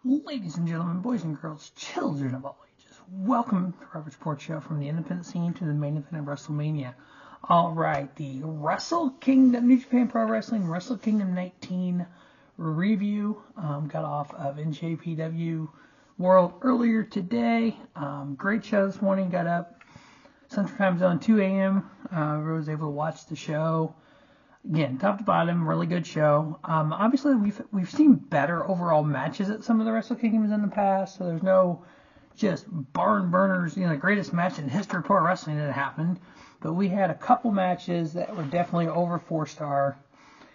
Ladies and gentlemen, boys and girls, children of all ages, welcome to Robert's Sports Show from the independent scene to the main event of WrestleMania. Alright, the Wrestle Kingdom, New Japan Pro Wrestling, Wrestle Kingdom 19 review. Got off of NJPW World earlier today. Great show this morning, got up Central Time Zone 2 a.m. Was able to watch the show. Again, top to bottom, really good show. Obviously, we've seen better overall matches at some of the Wrestle Kingdoms in the past, so there's no just barn burners, the greatest match in history of pro wrestling that happened. But we had a couple matches that were definitely over 4-star.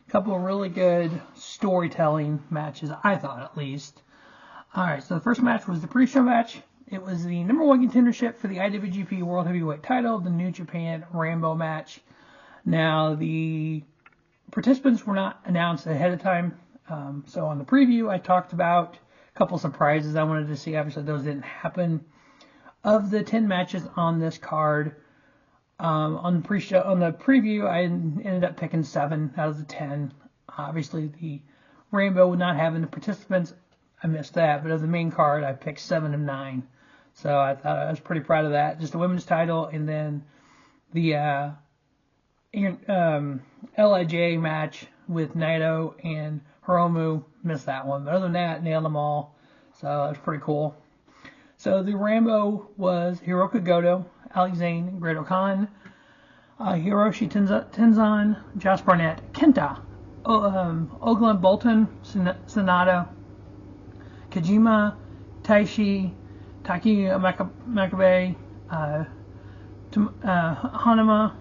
A couple of really good storytelling matches, I thought at least. Alright, so the first match was the pre-show match. It was the number one contendership for the IWGP World Heavyweight title, the New Japan Rambo match. Now, the participants were not announced ahead of time. So on the preview, I talked about a couple surprises I wanted to see. Obviously, those didn't happen. Of the 10 matches on this card, on the preview, I ended up picking 7 out of the 10. Obviously, the Rainbow not having the participants, I missed that. But of the main card, I picked 7 of 9. So I thought I was pretty proud of that. Just the women's title, and then the LIJ match with Naito and Hiromu, missed that one. But other than that, nailed them all. So that was pretty cool. So the Rambo was Hirooki Goto, Zayne, Great Khan, Hiroshi Tenzan, Josh Barnett, KENTA, Oleg, Boltin, SANADA, Kojima, Taichi, Makabe, Honma,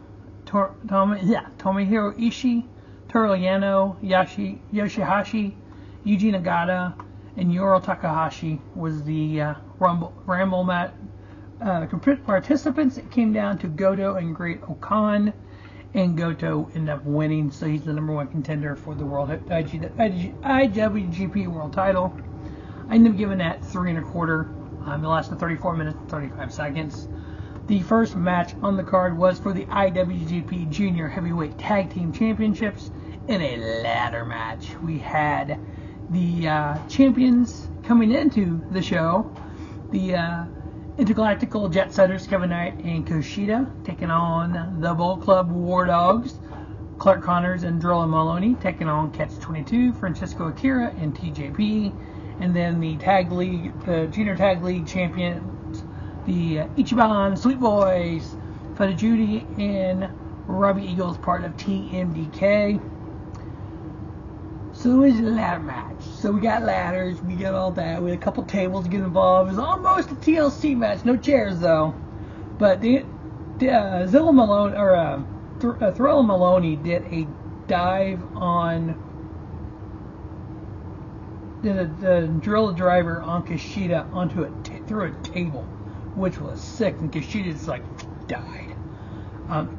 Tomohiro, Ishii, Toru, Yano, YOSHI-HASHI, Yuji, Nagata, and Takahashi was the Rambo match. Participants, it came down to Goto and Great Khan, and Goto ended up winning, so he's the number one contender for the World IWGP World title. I ended up giving that 3 1/4. It lasted 34 minutes and 35 seconds. The first match on the card was for the IWGP Junior Heavyweight Tag Team Championships in a ladder match. We had the champions coming into the show, the Intergalactical Jet Setters Kevin Knight and Kushida taking on the Bull Club War Dogs, Clark Connors and Drilla Maloney taking on Catch 22, Francisco Akira and TJP, and then the Junior Tag League champions, the Ichiban Sweet Boys, Feta Judy, and Robbie Eagles, part of TMDK. So it was a ladder match. So we got ladders, we got all that. We had a couple tables to get involved. It was almost a TLC match, no chairs though. But Thrilla Maloney did a dive on the drill driver on Kushida through a table, which was sick, and Kushida just died.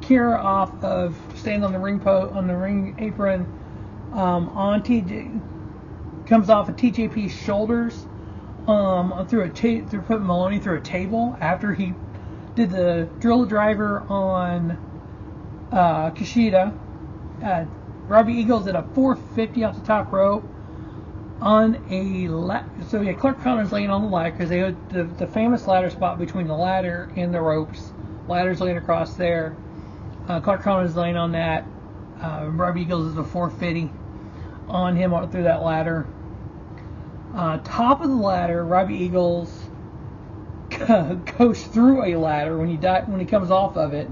Kira off of staying on the ring apron, comes off of TJP's shoulders, through putting Maloney through a table after he did the drill driver on Kushida. Robbie Eagles did a 450 off the top rope on so yeah, Clark Connors laying on the ladder, because they had the famous ladder spot between the ladder and the ropes. Ladder's laying across there. Clark Connors laying on that. Robbie Eagles is a 450 on him through that ladder. Top of the ladder, Robbie Eagles goes through a ladder when he comes off of it.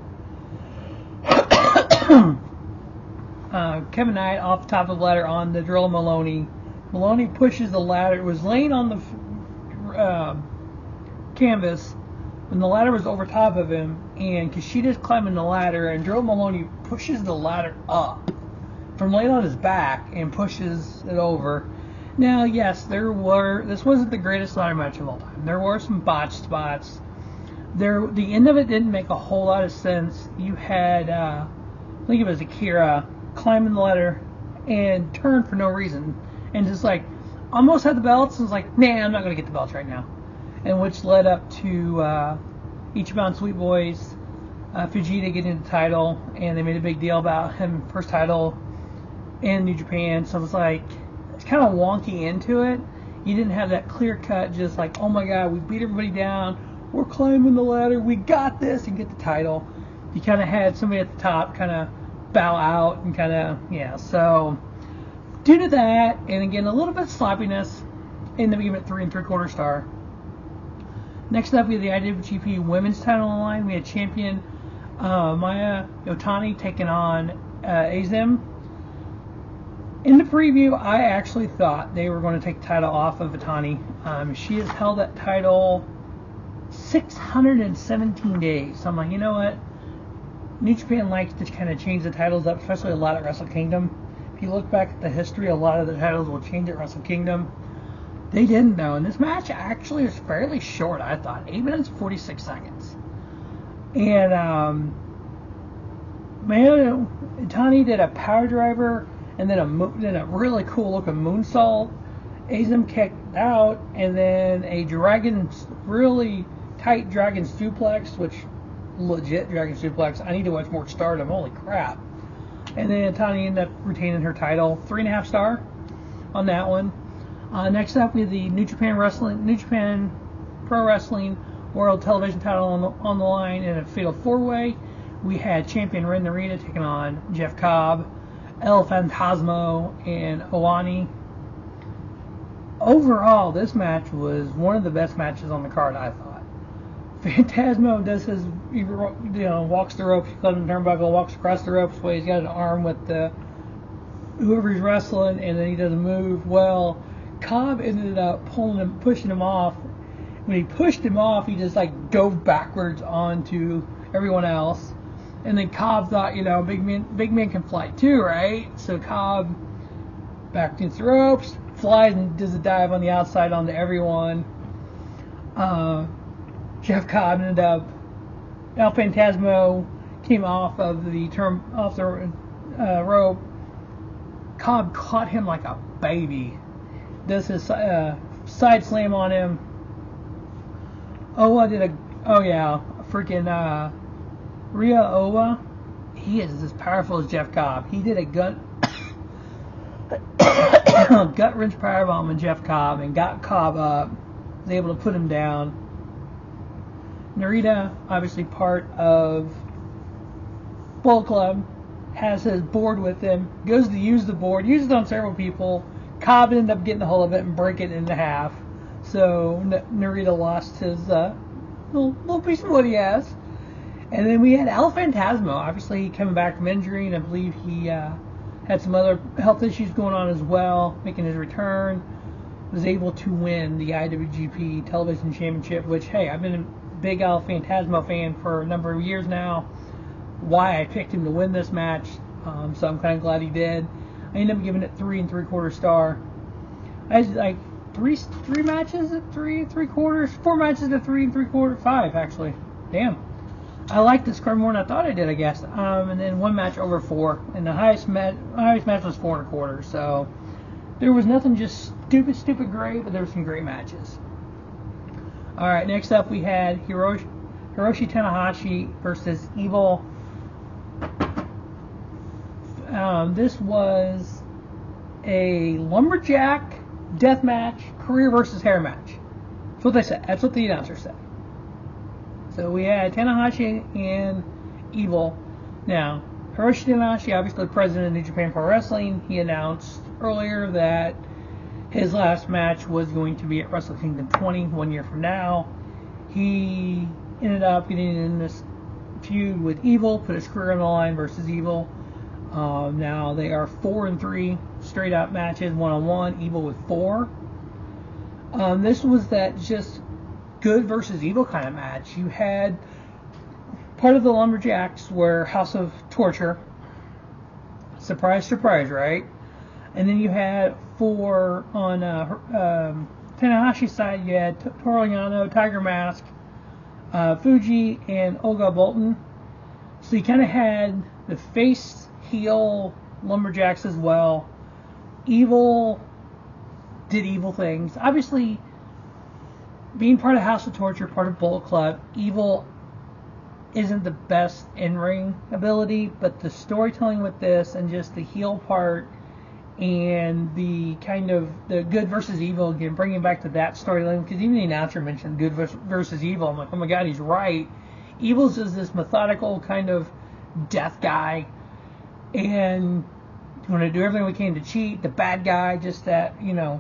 Kevin Knight off the top of the ladder on the Drill Maloney. Maloney pushes the ladder. It was laying on the canvas when the ladder was over top of him, and Kushida's climbing the ladder, and Drill Maloney pushes the ladder up from laying on his back and pushes it over. Now, yes, this wasn't the greatest ladder match of all time. There were some botched spots. The end of it didn't make a whole lot of sense. You had, I think it was Akira, climbing the ladder and turned for no reason, and just almost had the belts, and was nah, I'm not going to get the belts right now. And which led up to Ichiban Sweet Boys, Fujita getting the title, and they made a big deal about him first title in New Japan. So it's kind of wonky into it. You didn't have that clear cut, just like, oh my God, we beat everybody down, we're climbing the ladder, we got this, and get the title. You kind of had somebody at the top kind of bow out and kind of, yeah. So due to that, and again, a little bit of sloppiness, ended up giving it 3 3/4 star. Next up, we had the IWGP Women's title on the line. We had champion Mayu Iwatani taking on Azim. In the preview, I actually thought they were going to take the title off of Iwatani. She has held that title 617 days. So I'm like, you know what? New Japan likes to kind of change the titles up, especially a lot at Wrestle Kingdom. If you look back at the history, a lot of the titles will change at Wrestle Kingdom. They didn't, though, and this match actually was fairly short, I thought. 8 minutes, 46 seconds. And Mayu Iwatani did a power driver and then a really cool looking moonsault. Azim kicked out, and then a really tight dragon suplex, which legit dragon suplex. I need to watch more Stardom. Holy crap! And then Iwatani ended up retaining her title, 3.5 star on that one. Next up, we have the New Japan Pro Wrestling World Television title on the line in a fatal 4-way. We had champion Ren Narita taking on Jeff Cobb, El Phantasmo, and Owani. Overall, this match was one of the best matches on the card, I thought. Phantasmo does his, walks the ropes, he comes in the turnbuckle, walks across the ropes, he's got an arm with whoever he's wrestling, and then he does a move. Well, Cobb ended up pushing him off. When he pushed him off, he just dove backwards onto everyone else. And then Cobb thought, big man can fly too, right? So Cobb backed into the ropes, flies and does a dive on the outside onto everyone. Jeff Cobb ended up, El Phantasmo came off of the rope. Cobb caught him like a baby. Does his side slam on him. Owa did freaking Rhea Owa. He is as powerful as Jeff Cobb. He did a gut wrench powerbomb on Jeff Cobb and got Cobb up. Was able to put him down. Narita, obviously part of Bullet Club, has his board with him. Goes to use the board. Uses it on several people. Cobb ended up getting a hold of it and breaking it into half. So Narita lost his little piece of what he has. And then we had El Phantasmo, obviously coming back from injury, and I believe he had some other health issues going on as well, making his return. Was able to win the IWGP Television Championship, which, hey, I've been a big El Phantasmo fan for a number of years now. Why I picked him to win this match, so I'm kind of glad he did. I ended up giving it 3 3/4 star. I had three matches at 3 3/4, 4 matches at 3 3/4, 5 actually. Damn. I liked this card more than I thought I did, I guess. And then 1 match over 4, and the highest match was 4 1/4. So there was nothing just stupid great, but there were some great matches. All right, next up we had Hiroshi Tanahashi versus Evil. This was a lumberjack death match, career versus hair match. That's what they said. That's what the announcer said. So we had Tanahashi and Evil. Now, Hiroshi Tanahashi, obviously the president of New Japan Pro Wrestling, he announced earlier that his last match was going to be at Wrestle Kingdom 20, 1 year from now. He ended up getting in this feud with Evil, put his career on the line versus Evil. Now they are 4 3 straight up matches, 1-on-1. Evil with 4. This was that just good versus evil kind of match. You had part of the Lumberjacks were House of Torture. Surprise, surprise, right? And then you had 4 on Tanahashi's side. You had Toru Yano, Tiger Mask, Fuji, and Olga Boltin. So you kind of had the face heel Lumberjacks as well. Evil did evil things. Obviously, being part of House of Torture, part of Bullet Club, Evil isn't the best in-ring ability, but the storytelling with this and just the heel part and the kind of the good versus evil again, bringing back to that storyline, because even the announcer mentioned good versus evil. I'm like, oh my god, he's right. Evil's is this methodical kind of death guy, and want to do everything we can to cheat. The bad guy, just that, you know,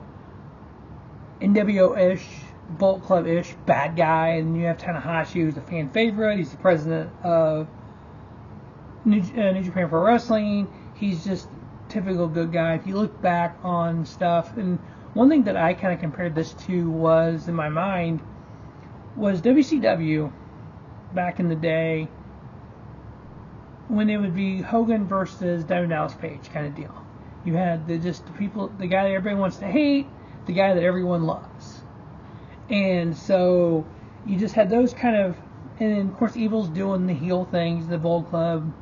NWO-ish, Bullet Club-ish bad guy. And you have Tanahashi, who's a fan favorite. He's the president of New Japan Pro Wrestling. He's just typical good guy. If you look back on stuff, and one thing that I kind of compared this to was, in my mind, was WCW back in the day, when it would be Hogan versus Diamond Dallas Page kind of deal. You had the guy that everybody wants to hate, the guy that everyone loves. And so you just had those kind of, and then of course Evil's doing the heel things, the Bullet Club,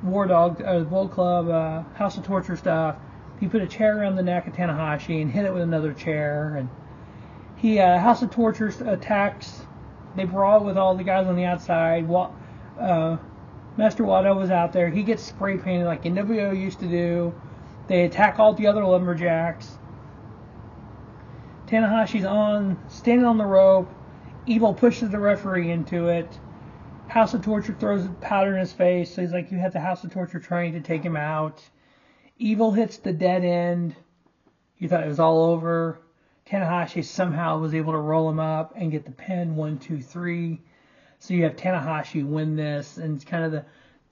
the Bullet Club, House of Torture stuff. He put a chair around the neck of Tanahashi and hit it with another chair, and he House of Torture attacks. They brawl with all the guys on the outside. Master Wado was out there. He gets spray painted like NWO used to do. They attack all the other lumberjacks. Tanahashi's standing on the rope. Evil pushes the referee into it. House of Torture throws powder in his face. So he's like, you have the House of Torture trying to take him out. Evil hits the dead end. You thought it was all over. Tanahashi somehow was able to roll him up and get the pin. 1, 2, 3. So you have Tanahashi win this, and it's kind of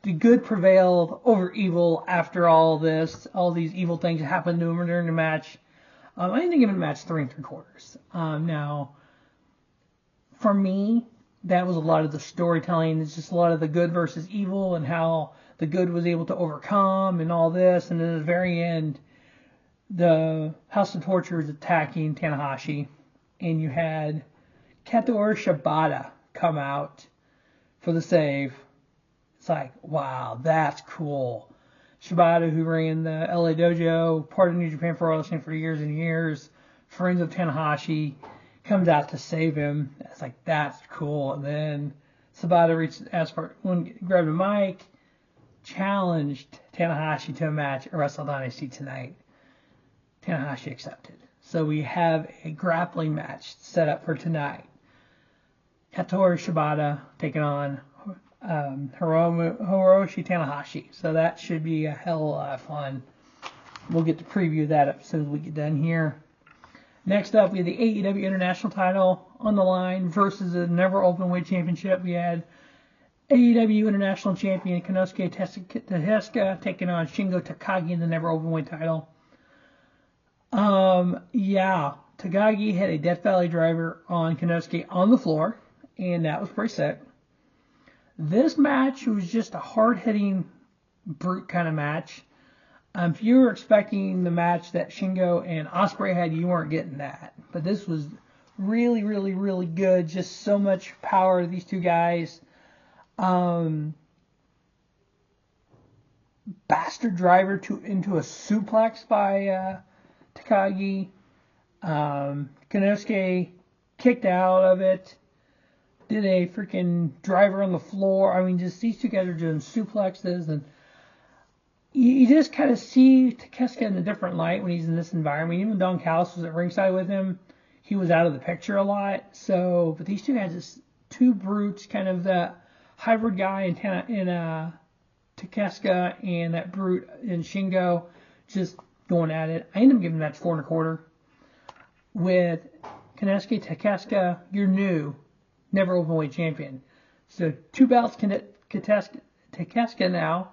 the good prevailed over evil after all this. All these evil things happened to him during the match. I didn't give it a match 3 3/4. Now, for me, that was a lot of the storytelling. It's just a lot of the good versus evil and how the good was able to overcome and all this. And then at the very end, the House of Torture is attacking Tanahashi, and you had Kazuhiro Shibata come out for the save. It's like, wow, that's cool. Shibata, who ran the LA Dojo, part of New Japan Pro Wrestling for years and years, friends of Tanahashi, comes out to save him. It's like, that's cool. And then Shibata grabbed a mic, challenged Tanahashi to a match at Wrestle Dynasty tonight. Tanahashi accepted. So we have a grappling match set up for tonight. Kazuhiro Shibata taking on Hiroyoshi Tanahashi. So that should be a hell of a lot of fun. We'll get to preview that as soon as we get done here. Next up, we have the AEW International title on the line versus the Never Openweight Championship. We had AEW International Champion Konosuke Takeshita taking on Shingo Takagi in the Never Openweight title. Takagi had a Death Valley driver on Konosuke on the floor, and that was pretty sick. This match was just a hard-hitting, brute kind of match. If you were expecting the match that Shingo and Ospreay had, you weren't getting that. But this was really, really, really good. Just so much power to these two guys. Bastard driver into a suplex by Takagi. Konosuke kicked out of it. Did a freaking driver on the floor. I mean, just these two guys are doing suplexes, and you just kind of see Takeshita in a different light when he's in this environment. Even Don Callis was at ringside with him. He was out of the picture a lot. So, but these two guys, just two brutes, kind of that hybrid guy in Takeshita and that brute in Shingo, just going at it. I ended up giving that 4 1/4. With Konosuke Takeshita, you're new. Never Openweight champion. So 2 belts Takeshita now.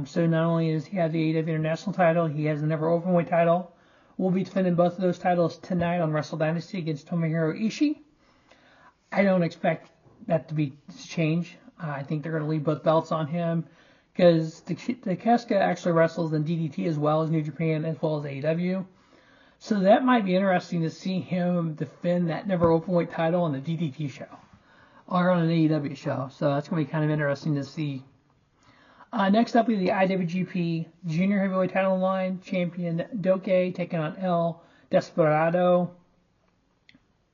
So not only does he have the AEW International title, he has the Never Openweight title. We'll be defending both of those titles tonight on Wrestle Dynasty against Tomohiro Ishii. I don't expect that to change. I think they're going to leave both belts on him because Takeshita actually wrestles in DDT as well as New Japan as well as AEW. So that might be interesting to see him defend that Never Openweight title on the DDT show or on an AEW show. So that's going to be kind of interesting to see. Next up, we have the IWGP Junior Heavyweight title line. Champion Doke taking on El Desperado.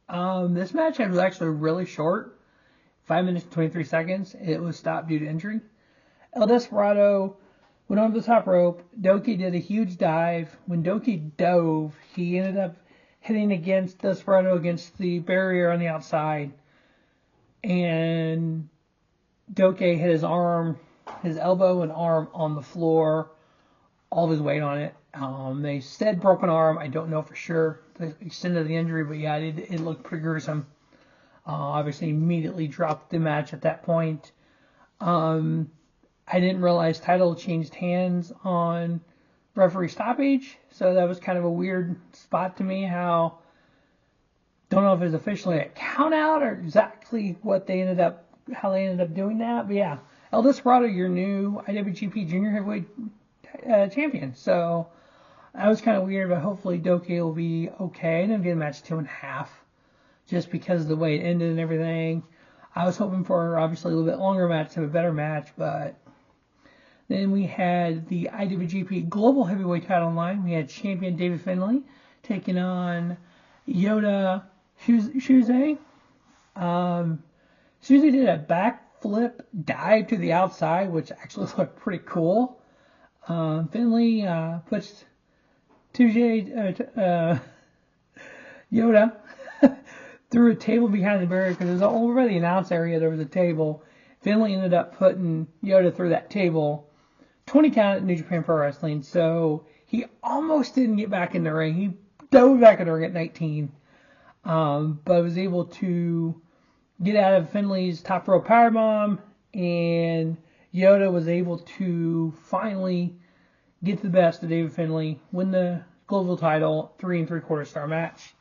This match was actually really short. 5 minutes and 23 seconds. It was stopped due to injury. El Desperado went on the top rope. Doki did a huge dive. When Doki dove, he ended up hitting against Desperado against the barrier on the outside. And Doki hit his arm, his elbow and arm on the floor, all of his weight on it. They said broken arm. I don't know for sure the extent of the injury, but yeah, it looked pretty gruesome. Obviously, immediately dropped the match at that point. I didn't realize title changed hands on referee stoppage, so that was kind of a weird spot to me. Don't know if it was officially a count out or exactly how they ended up doing that, but yeah, El Desperado, your new IWGP Junior Heavyweight champion. So that was kind of weird, but hopefully Doki will be okay. I didn't get a match 2.5 just because of the way it ended and everything. I was hoping for obviously a little bit longer match to have a better match, but then we had the IWGP Global Heavyweight title line. We had champion David Finlay taking on Yota Shuze. Shuze did a backflip dive to the outside, which actually looked pretty cool. Finlay puts Yota through a table behind the barrier because it was over by the announce area. There was a table. Finlay ended up putting Yota through that table. 20 count at New Japan Pro Wrestling. So he almost didn't get back in the ring. He dove back in the ring at 19. But was able to get out of Finlay's top rope powerbomb. And Yota was able to finally get the best of David Finlay, win the global title, 3 3/4 star match.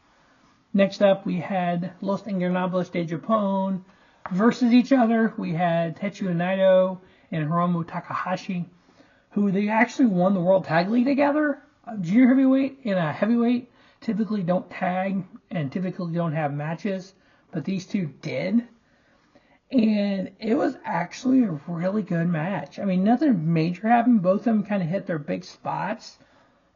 Next up, we had Los Ingobernables de Japón versus each other. We had Tetsuya Naito and Hiromu Takahashi, who they actually won the World Tag League together. Junior heavyweight and a heavyweight typically don't tag and typically don't have matches, but these two did. And it was actually a really good match. I mean, nothing major happened. Both of them kind of hit their big spots.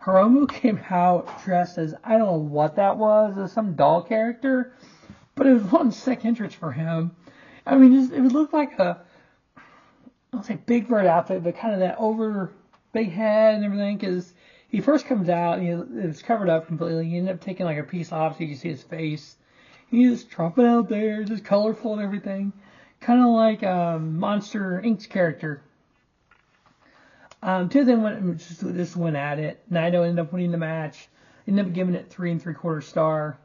Hiromu came out dressed as, I don't know what that was, as some doll character, but it was one sick entrance for him. I mean, it would look like I'll say Big Bird outfit, but kind of that over big head and everything, because he first comes out, and it was covered up completely. He ended up taking like a piece off so you can see his face. He's just trumping out there, just colorful and everything. Kind of like Monster Inc.'s character. Two of them just went at it. Naito ended up winning the match. Ended up giving it 3 3/4 star.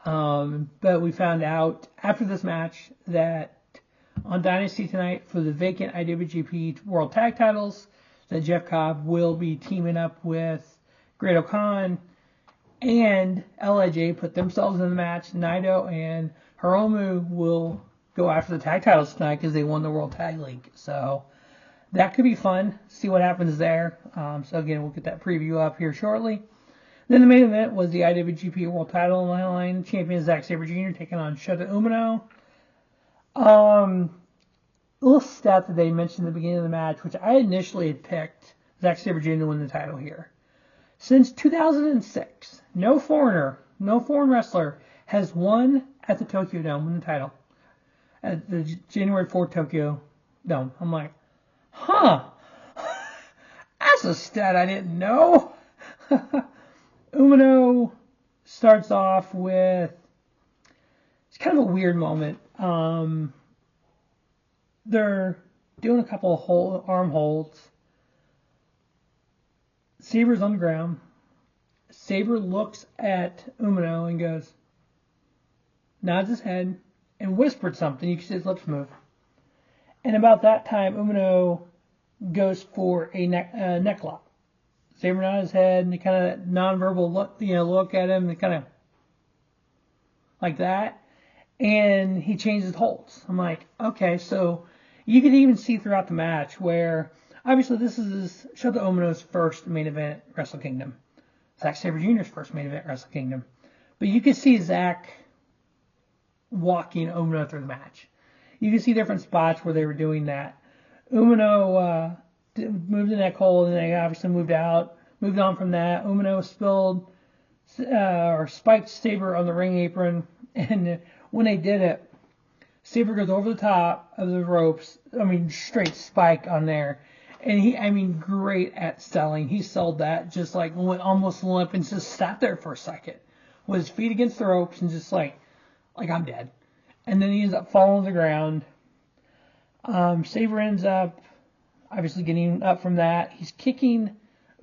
But we found out after this match that on Dynasty tonight for the vacant IWGP World Tag Titles, that Jeff Cobb will be teaming up with Great O'Khan and LIJ put themselves in the match. Naito and Hiromu will go after the tag titles tonight because they won the World Tag League. So that could be fun. See what happens there. So again, we'll get that preview up here shortly. Then the main event was the IWGP World Title line. Champion Zack Sabre Jr. taking on Shota Umino. A little stat that they mentioned at the beginning of the match, which I initially had picked Zack Sabre Jr. to win the title here. Since 2006, no foreign wrestler has won at the Tokyo Dome, won the title. At the January 4th Tokyo Dome. I'm like, that's a stat I didn't know. Umino starts off with, it's kind of a weird moment. They're doing a couple of arm holds. Sabre's on the ground. Sabre looks at Umino and goes, nods his head, and whispered something. You can see his lips move. And about that time, Umino goes for a neck lock. Sabre nods his head, and they kind of nonverbal look at him, and kind of like that. And he changes holds. I'm like, okay, so you could even see throughout the match where, obviously, this is Shota Umino's first main event Wrestle Kingdom. Zack Sabre Jr.'s first main event Wrestle Kingdom. But you could see Zack walking Umino through the match. You can see different spots where they were doing that. Umino moved the neck hold, and they obviously moved on from that. Umino spilled or spiked Sabre on the ring apron, and when they did it, Sabre goes over the top of the ropes. I mean, straight spike on there, And he, I mean, great at selling. He sold that just like went almost limp and just sat there for a second with his feet against the ropes and just like I'm dead. And then he ends up falling to the ground. Sabre ends up obviously getting up from that. He's kicking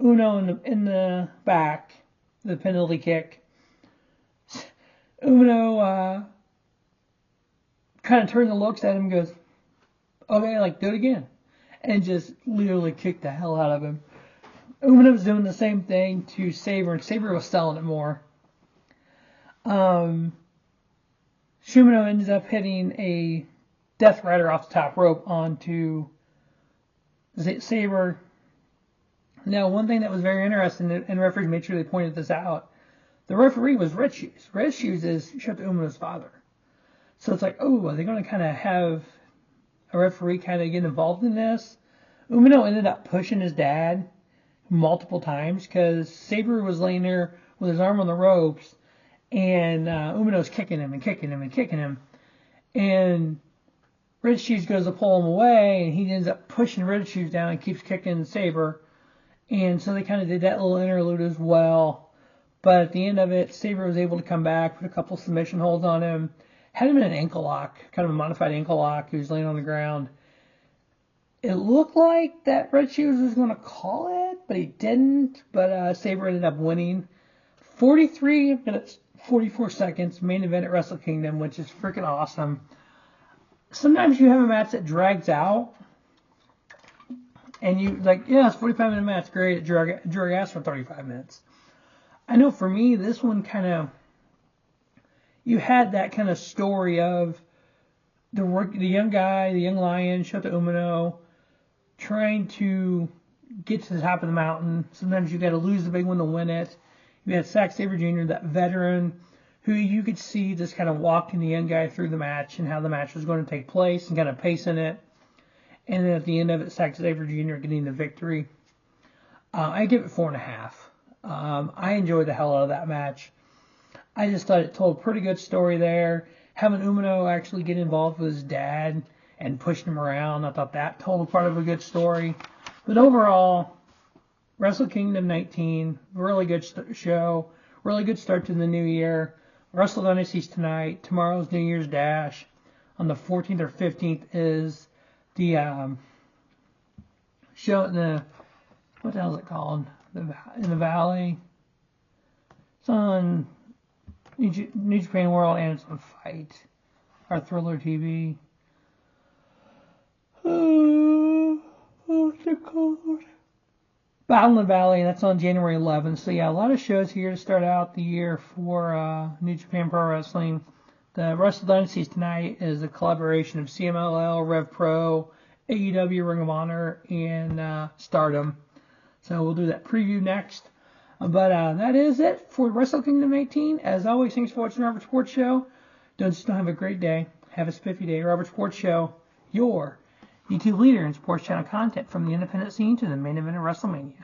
Uno in the back, the penalty kick. Uno kind of turns and looks at him and goes, okay, like, do it again. And just literally kicked the hell out of him. Uno was doing the same thing to Sabre, and Sabre was selling it more. Shumino ends up hitting a Death Rider off the top rope onto Sabre. Now, one thing that was very interesting, and referees made sure they pointed this out, the referee was Red Shoes. Red Shoes is Shota Umino's father. So it's like, oh, are they going to kind of have a referee kind of get involved in this? Umino ended up pushing his dad multiple times because Sabre was laying there with his arm on the ropes, and Umino's kicking him and kicking him and kicking him. And Red Shoes goes to pull him away, and he ends up pushing Red Shoes down and keeps kicking Sabre. And so they kind of did that little interlude as well. But at the end of it, Sabre was able to come back, put a couple submission holds on him, had him in an ankle lock, kind of a modified ankle lock. He was laying on the ground. It looked like that Red Shoes was going to call it, but he didn't. But Sabre ended up winning. 43 minutes, 44 seconds, main event at Wrestle Kingdom, which is freaking awesome. Sometimes you have a match that drags out, and you like, yeah, it's a 45-minute match, great. It drag ass for 35 minutes. I know for me, this one kind of, you had that kind of story of the young guy, the young lion, Shota Umino, trying to get to the top of the mountain. Sometimes you got to lose the big one to win it. You had Zack Sabre Jr., that veteran, who you could see just kind of walking the young guy through the match and how the match was going to take place and kind of pacing it. And then at the end of it, Zack Sabre Jr. getting the victory. I give it 4.5. I enjoyed the hell out of that match. I just thought it told a pretty good story there. Having Umino actually get involved with his dad and pushing him around, I thought that told a part of a good story. But overall, Wrestle Kingdom 19, really good show. Really good start to the new year. Wrestle Dynasty's tonight. Tomorrow's New Year's Dash. On the 14th or 15th is the show in the, what the hell is it called? In the Valley. It's on New Japan World, and it's on Fight, or Thriller TV. What's it called? Battle in the Valley, and that's on January 11th. So yeah, a lot of shows here to start out the year for New Japan Pro Wrestling. The Wrestle Dynasties tonight is a collaboration of CMLL, Rev Pro, AEW, Ring of Honor, and Stardom. So we'll do that preview next. But that is it for Wrestle Kingdom 18. As always, thanks for watching Robert Sports Show. Don't have a great day. Have a spiffy day. Robert Sports Show, your YouTube leader in sports channel content from the independent scene to the main event of WrestleMania.